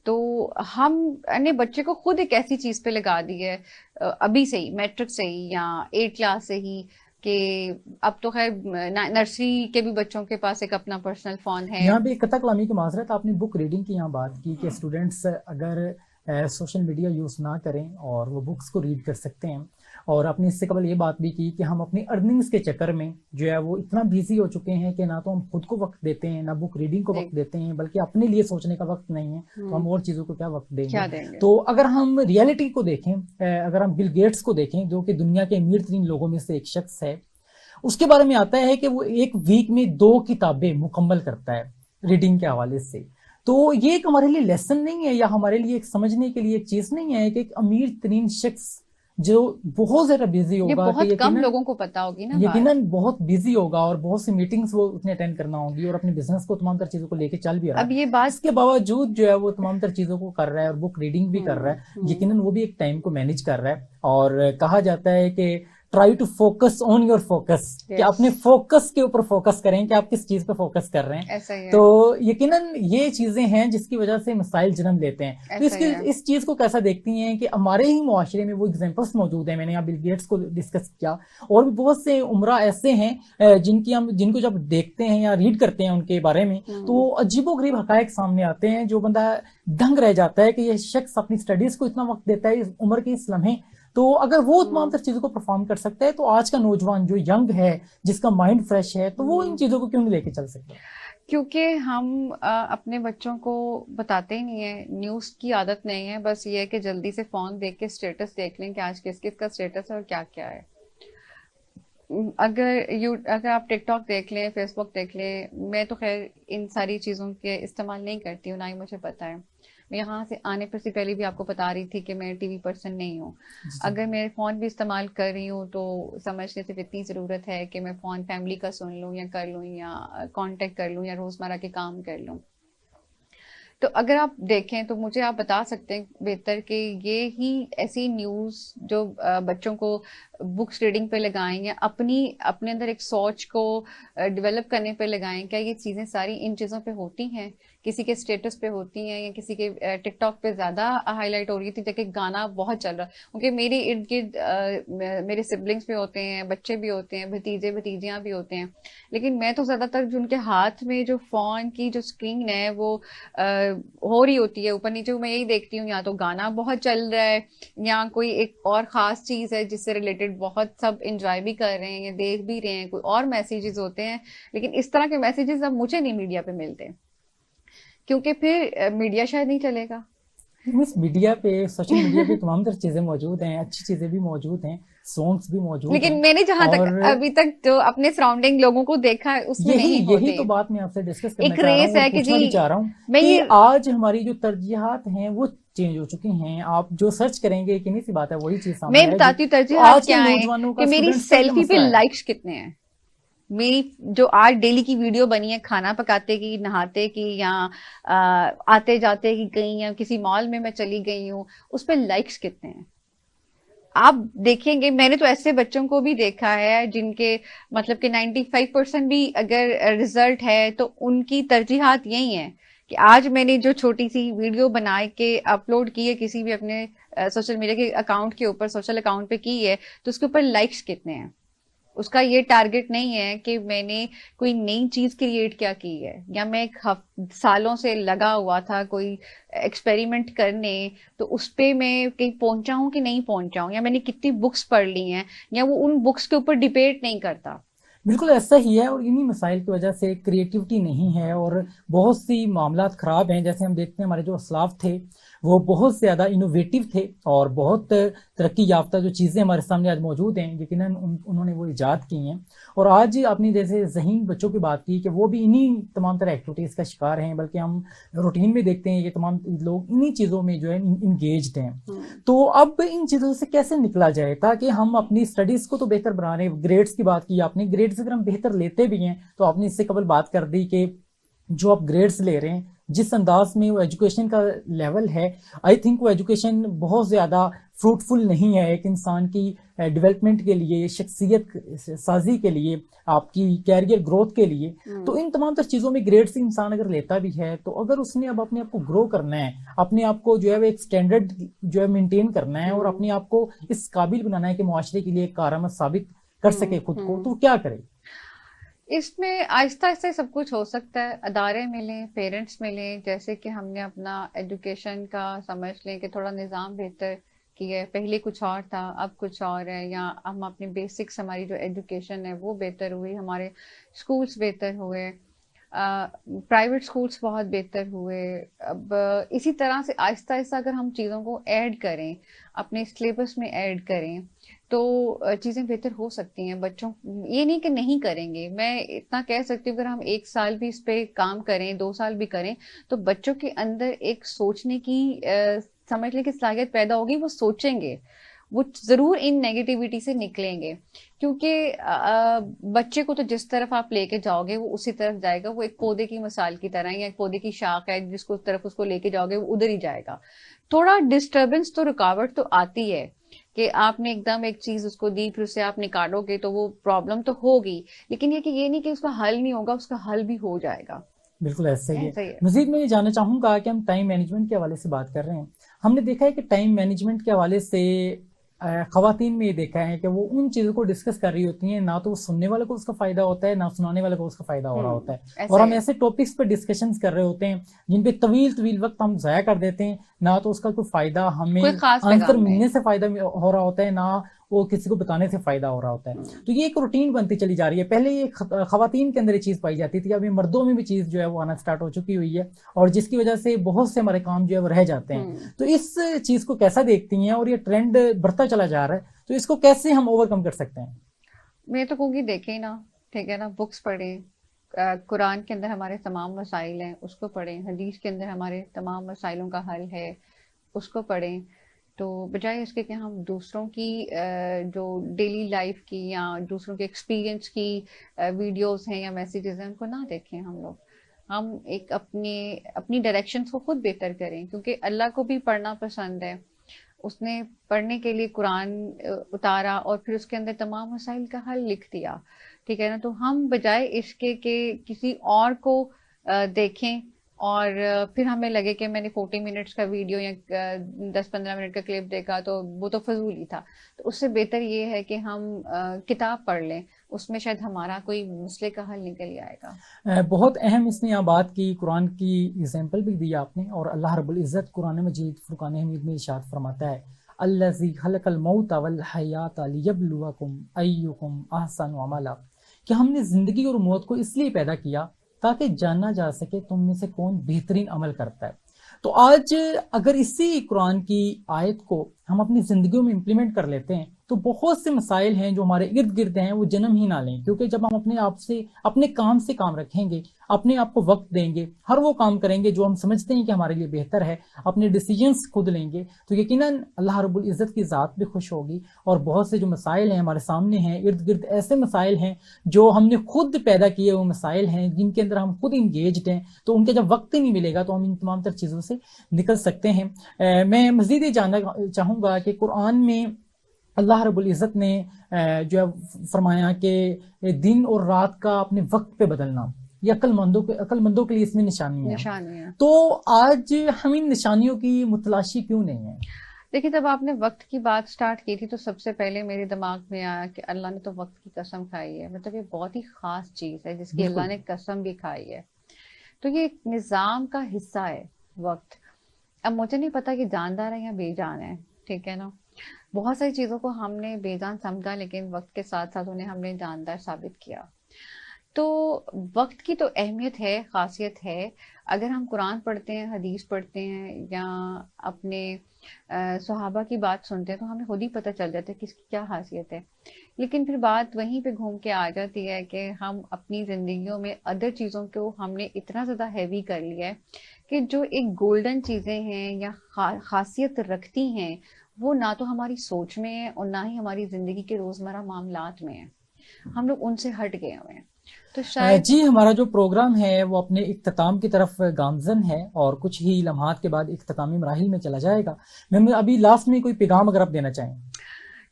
तो हमने बच्चे को खुद एक ऐसी चीज पे लगा दी है, अभी से ही, मैट्रिक से ही या 8 क्लास से ही, कि अब तो खैर नर्सरी के भी बच्चों के पास एक अपना पर्सनल फोन है। यहाँ पे कथा कलामी की माजरत, आपने बुक रीडिंग की यहाँ बात की कि स्टूडेंट्स अगर सोशल मीडिया यूज़ ना करें और वो बुक्स को रीड कर सकते हैं, और आपने इससे कबल ये बात भी की कि हम अपनी अर्निंग्स के चक्कर में जो है वो इतना बिजी हो चुके हैं कि ना तो हम खुद को वक्त देते हैं, ना बुक रीडिंग को वक्त देते हैं, बल्कि अपने लिए सोचने का वक्त नहीं है, तो हम और चीज़ों को क्या वक्त क्या देंगे। देंगे। तो अगर हम रियलिटी को देखें, अगर हम बिल गेट्स को देखें जो कि दुनिया के अमीर तरीन लोगों में से एक शख्स है, उसके बारे में आता है कि वो एक वीक में 2 किताबें मुकम्मल करता है रीडिंग के हवाले से। तो ये एक हमारे लिए लेसन नहीं है, या हमारे लिए एक समझने के लिए एक चीज नहीं है कि एक अमीर तरीन शख्स जो बहुत ज्यादा बिजी ये होगा, बहुत कि कम लोगों को पता होगी ना बात। यकीनन बहुत बिजी होगा और बहुत सी मीटिंग्स वो उसने अटेंड करना होगी, और अपने बिजनेस को तमाम तर चीजों को लेके चल भी रहा अब है, ये बात इसके बावजूद जो है वो तमाम तर चीजों को कर रहा है और बुक रीडिंग भी कर रहा है। यकीनन वो भी एक टाइम को मैनेज कर रहा है, और कहा जाता है कि try to focus on your focus, कि अपने फोकस के ऊपर फोकस करें कि आप किस चीज पे फोकस कर रहे हैं। ऐसा ही है। तो यकीनन ये चीजें हैं जिसकी वजह से मसाइल जन्म लेते हैं। तो ऐसा ही इसकी है। इस चीज को कैसा देखती हैं कि हमारे ही मुआशरे में वो एग्जांपल्स मौजूद हैं। मैंने यहाँ बिल गेट्स को डिस्कस किया, और भी बहुत से उमरा ऐसे हैं जिनको जब देखते हैं या रीड करते हैं उनके बारे में, तो अजीबोगरीब हकायक सामने आते हैं, जो बंदा दंग रह जाता है कि ये शख्स अपनी स्टडीज को इतना वक्त देता है इस उम्र के इस लम्हे। तो अगर वो तमाम तर चीजों को परफॉर्म कर सकता है, तो आज का नौजवान जो यंग है, जिसका माइंड फ्रेश है, तो वो इन चीजों को क्यों नहीं लेके चल सकता। क्योंकि हम अपने बच्चों को बताते ही नहीं है, न्यूज़ की आदत नहीं है, बस ये है कि जल्दी से फोन देख के स्टेटस देख लें कि आज किस किस का स्टेटस है और क्या क्या है। अगर आप टिकटॉक देख लें, फेसबुक देख लें, मैं तो खैर इन सारी चीज़ों के इस्तेमाल नहीं करती हूँ, ना ही मुझे पता है। मैं यहाँ से आने पर से पहले भी आपको बता रही थी कि मैं टीवी पर्सन नहीं हूँ। जी अगर मैं फ़ोन भी इस्तेमाल कर रही हूँ तो समझने सिर्फ इतनी ज़रूरत है कि मैं फ़ोन फैमिली का सुन लूँ या कर लूँ या कांटेक्ट कर लूँ या रोज़मर्रा के काम कर लूँ। तो अगर आप देखें तो मुझे आप बता सकते हैं बेहतर कि ये ही ऐसी न्यूज़ जो बच्चों को बुक्स रीडिंग पे लगाएं या अपने अंदर एक सोच को डेवलप करने पे लगाएं, क्या ये चीज़ें सारी इन चीज़ों पे होती हैं? किसी के स्टेटस पे होती हैं या किसी के टिकटॉक पे ज़्यादा हाईलाइट हो रही थी जबकि गाना बहुत चल रहा है? क्योंकि मेरे इर्द गिर्द मेरे सिबलिंग्स भी होते हैं, बच्चे भी होते हैं, भतीजे भतीजियां भी होते हैं, लेकिन मैं तो ज़्यादातर जो उनके हाथ में जो फ़ोन की जो स्क्रीन है वो हो रही होती है ऊपर नीचे, मैं यही देखती हूँ या तो गाना बहुत चल रहा है या कोई एक और खास चीज है जिससे रिलेटेड बहुत सब एंजॉय भी कर रहे हैं या देख भी रहे हैं, कोई और मैसेजेस होते हैं। लेकिन इस तरह के मैसेजेस अब मुझे नहीं मीडिया पे मिलते, क्योंकि फिर मीडिया शायद नहीं चलेगा। मीन्स मीडिया पे, सोशल मीडिया पे तमाम तरह चीजें मौजूद हैं, अच्छी चीजें भी मौजूद हैं, सॉन्ग्स भी मौजूद लेकिन हैं। मैंने जहां तक और अभी तक जो अपने सराउंडिंग लोगों को देखा है उसमें यही नहीं यही होते। तो बात मैं आपसे डिस्कस करना एक चाह रहा रेस हूँ और है कि पूछना जी भी चाह रहा हूँ मैं कि ये आज हमारी जो तरजीहात हैं वो चेंज हो चुकी हैं। आप जो सर्च करेंगे एक नहीं सी बात है, वही चीज सामने मैं आएगी। बताती हूँ तो तरजीहात आज के क्या है नौजवानों कि का, मेरी स्टूडेंट्स का क्या सेल्फी पे मसला है? लाइक्स कितने हैं, मेरी जो आज डेली की वीडियो बनी है खाना पकाते की, नहाते की या आते जाते की कहीं या किसी मॉल में मैं चली गई हूँ, उस पर लाइक्स कितने हैं आप देखेंगे। मैंने तो ऐसे बच्चों को भी देखा है जिनके मतलब कि 95% भी अगर रिजल्ट है तो उनकी तरजीहात यही है कि आज मैंने जो छोटी सी वीडियो बना के अपलोड की है किसी भी अपने सोशल मीडिया के अकाउंट के ऊपर, सोशल अकाउंट पे की है, तो उसके ऊपर लाइक्स कितने हैं। उसका ये टारगेट नहीं है कि मैंने कोई नई चीज क्रिएट क्या की है या मैं सालों से लगा हुआ था कोई एक्सपेरिमेंट करने, तो उस पे मैं कहीं पहुंचा हूं कि नहीं पहुंचा हूं, या मैंने कितनी बुक्स पढ़ ली हैं, या वो उन बुक्स के ऊपर डिबेट नहीं करता। बिल्कुल ऐसा ही है। और इन्हीं मसाइल की वजह से क्रिएटिविटी नहीं है और बहुत सी मामलात खराब हैं। जैसे हम देखते हैं हमारे जो असलाफ थे वो बहुत ज़्यादा इनोवेटिव थे और बहुत तरक्की याफ्ता जो चीज़ें हमारे सामने आज मौजूद हैं यकीनन उन्होंने वो इजाद की हैं। और आज आपने जैसे ज़हीन बच्चों की बात की कि वो भी इन्हीं तमाम तरह एक्टिविटीज़ का शिकार हैं, बल्कि हम रूटीन में देखते हैं कि तमाम लोग इन्हीं चीज़ों में जो है इंगेज्ड हैं। तो अब इन चीज़ों से कैसे निकला जाए ताकि हम अपनी स्टडीज़ को तो बेहतर बना रहे हैं। ग्रेड्स की बात की आपने, ग्रेड्स अगर हम बेहतर लेते भी हैं तो आपने इससे कबल बात कर दी कि जो आप ग्रेड्स ले रहे हैं, जिस अंदाज में वो एजुकेशन का लेवल है, आई थिंक वो एजुकेशन बहुत ज़्यादा फ्रूटफुल नहीं है एक इंसान की डेवलपमेंट के लिए, शख्सियत साजी के लिए, आपकी कैरियर ग्रोथ के लिए। तो इन तमाम तर चीज़ों में ग्रेड से इंसान अगर लेता भी है तो अगर उसने अब अपने आप को ग्रो करना है, अपने आप को जो है वो एक स्टैंडर्ड जो है मेंटेन करना है और अपने आप को इस काबिल बनाना है कि मुआशरे के लिए एक कारआमद साबित कर सके खुद को, तो क्या करे? इसमें आहिस्ता आहिस्ता सब कुछ हो सकता है। अदारे मिलें, पेरेंट्स मिलें, जैसे कि हमने अपना एजुकेशन का समझ लें कि थोड़ा निज़ाम बेहतर किया है, पहले कुछ और था अब कुछ और है, या हम अपने बेसिक्स हमारी जो एजुकेशन है वो बेहतर हुई, हमारे स्कूल्स बेहतर हुए, प्राइवेट स्कूल्स बहुत बेहतर हुए। अब इसी तरह से आहिस्ता आहिस्ता अगर हम चीज़ों को ऐड करें, अपने सिलेबस में ऐड करें, तो चीज़ें बेहतर हो सकती हैं। बच्चों ये नहीं कि नहीं करेंगे, मैं इतना कह सकती हूँ अगर हम 1 साल भी इस पे काम करें, 2 साल भी करें, तो बच्चों के अंदर एक सोचने की समझने की सलाहियत पैदा होगी, वो सोचेंगे, वो जरूर इन नेगेटिविटी से निकलेंगे। क्योंकि बच्चे को तो जिस तरफ आप लेके जाओगे वो उसी तरफ जाएगा। वो एक पौधे की मिसाल की तरह, या एक पौधे की शाख है जिसको तरफ उसको लेके जाओगे वो उधर ही जाएगा। थोड़ा डिस्टरबेंस तो, रुकावट तो आती है कि आपने एकदम एक चीज उसको दी फिर उसे आप निकालोगे तो वो प्रॉब्लम तो होगी, लेकिन ये नहीं कि उसका हल नहीं होगा, उसका हल भी हो जाएगा। बिल्कुल ऐसा ही ऐसा ही है। है। मजीद मैं ये जानना चाहूंगा कि हम टाइम मैनेजमेंट के हवाले से बात कर रहे हैं। हमने देखा है कि टाइम मैनेजमेंट के हवाले से खवातीन में ये देखा है कि वो उन चीज़ों को डिस्कस कर रही होती हैं, ना तो सुनने वाले को उसका फायदा होता है ना सुनाने वाले को उसका फायदा हो रहा होता है। ऐसा और ही हम है। ऐसे टॉपिक्स पे डिस्कशंस कर रहे होते हैं जिन पे तवील तवील वक्त हम ज़ाया कर देते हैं, ना तो उसका कोई फायदा कोई हमें खास आंसर पैगाम नहीं। मिलने से फायदा हो रहा होता है, ना वो किसी को बताने से फायदा हो रहा होता है। तो ये एक रूटीन बनती चली जा रही है। पहले ये खवातीन के अंदर ये चीज़ पाई जाती थी, अभी मर्दों में भी चीज़ जो है वो आना स्टार्ट हो चुकी हुई है, और जिसकी वजह से बहुत से हमारे काम जो है वो रह जाते हैं। तो इस चीज़ को कैसा देखती हैं? और ये ट्रेंड बढ़ता चला जा रहा है, तो इसको कैसे हम ओवरकम कर सकते हैं? मैं तो कहूँगी देखें ना, ठीक है ना, बुक्स पढ़ें, कुरान के अंदर हमारे तमाम मसाइल हैं उसको पढ़ें, हदीस के अंदर हमारे तमाम मसाइलों का हल है उसको पढ़ें। तो बजाय इसके कि हम दूसरों की जो डेली लाइफ की या दूसरों के एक्सपीरियंस की वीडियोस हैं या मैसेजेस हैं उनको ना देखें, हम एक अपने अपनी डायरेक्शन को खुद बेहतर करें, क्योंकि अल्लाह को भी पढ़ना पसंद है। उसने पढ़ने के लिए कुरान उतारा और फिर उसके अंदर तमाम मसाइल का हल लिख दिया, ठीक है ना। तो हम बजाय इसके कि किसी और को देखें और फिर हमें लगे कि मैंने 40 मिनट्स का वीडियो या 10-15 मिनट का क्लिप देखा तो वो तो फजूल ही था, तो उससे बेहतर ये है कि हम किताब पढ़ लें, उसमें शायद हमारा कोई मसले का हल निकल ही आएगा। बहुत अहम इसने यहाँ बात की, कुरान की एग्जाम्पल भी दी आपने। और अल्लाह रब्बुल इज़्ज़त कुरान मजीद फुरकान हमीद में इरशाद फरमाता है, अल्लज़ी खलक़ल मौत वल हयात लियब्लुवकुम अय्युकुम अहसनु अमला, कि हमने जिंदगी और मौत को इसलिए पैदा किया ताकि जानना जा सके तुम में से कौन बेहतरीन अमल करता है। तो आज अगर इसी कुरान की आयत को हम अपनी जिंदगियों में इम्प्लीमेंट कर लेते हैं तो बहुत से मसाइल हैं जो हमारे इर्द गिर्द हैं वो जन्म ही ना लें, क्योंकि जब हम अपने आप से अपने काम से काम रखेंगे, अपने आप को वक्त देंगे, हर वो काम करेंगे जो हम समझते हैं कि हमारे लिए बेहतर है, अपने डिसीजंस खुद लेंगे, तो यकीनन अल्लाह रब्बुल इज़्ज़त की ज़ात भी खुश होगी। और बहुत से जो मसाइल हैं हमारे सामने हैं इर्द गिर्द, ऐसे मसाइल हैं जो हमने खुद पैदा किए हुए मसाइल हैं जिनके अंदर हम खुद इंगेज्ड हैं, तो उनके जब वक्त ही नहीं मिलेगा तो हम इन तमाम तर चीज़ों से निकल सकते हैं। मैं मज़ीद ये जानना चाहूँगा कि कुरान में अल्लाह रब्बुल इज़्ज़त ने जो है फरमाया कि दिन और रात का अपने वक्त पे बदलना, ये अक्लमंदों के लिए इसमें निशानियां हैं। तो आज हम इन निशानियों की मुतलाशी क्यों नहीं है? देखिए, जब आपने वक्त की बात स्टार्ट की थी तो सबसे पहले मेरे दिमाग में आया कि अल्लाह ने तो वक्त की कसम खाई है, मतलब ये बहुत ही खास चीज है जिसकी अल्लाह ने कसम भी खाई है। तो ये एक निजाम का हिस्सा है वक्त। अब मुझे नहीं पता कि जानदार है या बेजान है, ठीक है ना। बहुत सारी चीजों को हमने बेजान समझा लेकिन वक्त के साथ साथ उन्हें हमने जानदार साबित किया। तो वक्त की तो अहमियत है, खासियत है। अगर हम कुरान पढ़ते हैं, हदीस पढ़ते हैं या अपने सहाबा की बात सुनते हैं तो हमें खुद ही पता चल जाता है कि इसकी क्या खासियत है। लेकिन फिर बात वहीं पे घूम के आ जाती है कि हम अपनी जिंदगियों में अदर चीजों को हमने इतना ज्यादा हैवी कर लिया है कि जो एक गोल्डन चीजें हैं या खासियत रखती हैं वो ना तो हमारी सोच में है और ना ही हमारी जिंदगी के रोजमर्रा मामलात में है। हम लोग उनसे हट गए हुए हैं। तो शायद जी, हमारा जो प्रोग्राम है वो अपने इख्तिताम की तरफ गामजन है और कुछ ही लम्हात के बाद इख्तितामी मराहिल में चला जाएगा। मैं अभी लास्ट में कोई पैगाम अगर आप देना चाहें।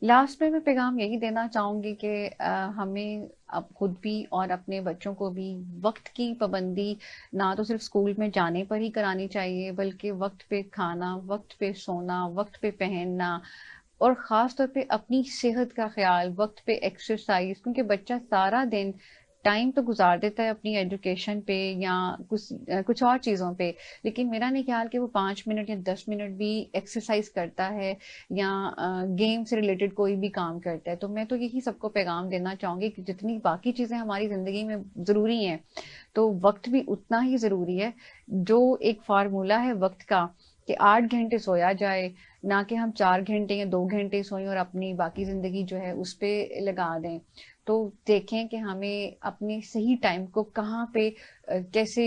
लास्ट में मैं पैगाम यही देना चाहूंगी कि हमें अब खुद भी और अपने बच्चों को भी वक्त की पाबंदी ना तो सिर्फ स्कूल में जाने पर ही करानी चाहिए, बल्कि वक्त पे खाना, वक्त पे सोना, वक्त पे पहनना और खास तौर पे अपनी सेहत का ख्याल, वक्त पे एक्सरसाइज। क्योंकि बच्चा सारा दिन टाइम तो गुजार देता है अपनी एजुकेशन पे या कुछ और चीज़ों पे, लेकिन मेरा नहीं ख्याल कि वो 5 मिनट या 10 मिनट भी एक्सरसाइज करता है या गेम से रिलेटेड कोई भी काम करता है। तो मैं तो यही सबको पैगाम देना चाहूंगी कि जितनी बाकी चीज़ें हमारी ज़िंदगी में ज़रूरी हैं तो वक्त भी उतना ही ज़रूरी है। जो एक फार्मूला है वक्त का कि 8 घंटे सोया जाए, ना कि हम 4 घंटे या 2 घंटे सोएं और अपनी बाकी जिंदगी जो है उस पे लगा दें। तो देखें कि हमें अपने सही टाइम को कहाँ पे कैसे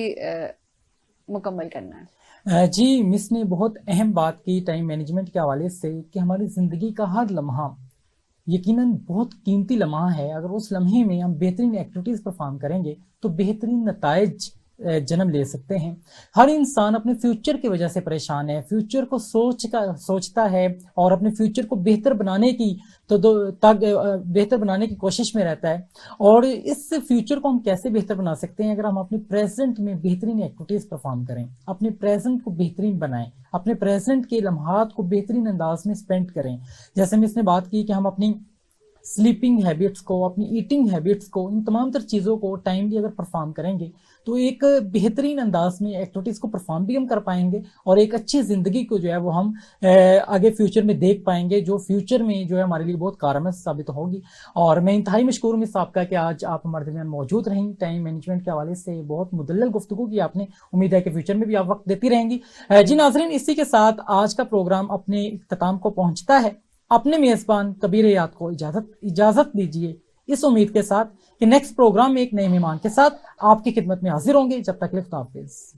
मुकम्मल करना है। जी, मिस ने बहुत अहम बात की टाइम मैनेजमेंट के हवाले से कि हमारी जिंदगी का हर लम्हा यकीनन बहुत कीमती लम्हा है। अगर उस लम्हे में हम बेहतरीन एक्टिविटीज परफॉर्म करेंगे तो बेहतरीन नताइज जन्म ले सकते हैं। हर इंसान अपने फ्यूचर की वजह से परेशान है, फ्यूचर को सोचता है और अपने फ्यूचर को बेहतर बनाने की बेहतर बनाने की कोशिश में रहता है। और इस फ्यूचर को हम कैसे बेहतर बना सकते हैं? अगर हम अपने प्रेजेंट में बेहतरीन एक्टिविटीज परफॉर्म करें, अपने प्रेजेंट को बेहतरीन बनाएं, अपने प्रेजेंट के लम्हात को बेहतरीन अंदाज में स्पेंड करें। जैसे हम इसने बात की कि हम अपनी स्लीपिंग हैबिट्स को, अपनी ईटिंग हैबिट्स को, इन तमाम तर चीज़ों को टाइमली अगर परफॉर्म करेंगे तो एक बेहतरीन अंदाज में एक्टिविटीज़ को परफॉर्म भी हम कर पाएंगे और एक अच्छी ज़िंदगी को जो है वो हम आगे फ्यूचर में देख पाएंगे, जो फ्यूचर में जो है हमारे लिए बहुत कारगर साबित होगी। और मैं इंतहाई मशकूर हूं आपका कि आज आप हमारे दरमियान मौजूद रहेंगी। टाइम मैनेजमेंट के हवाले से बहुत मुदल्लल गुफ्तगू की आपने, उम्मीद है कि फ्यूचर में भी आप वक्त देती रहेंगी। जी नाज़रीन, इसी के साथ आज का प्रोग्राम अपने इख्तिताम को पहुंचता है। अपने मेज़बान कबीर हयात को इजाज़त दीजिए। इस उम्मीद के साथ कि नेक्स्ट प्रोग्राम में एक नए मेहमान के साथ आपकी खिदमत में हाजिर होंगे। जब तक के लिए खुदा हाफिज।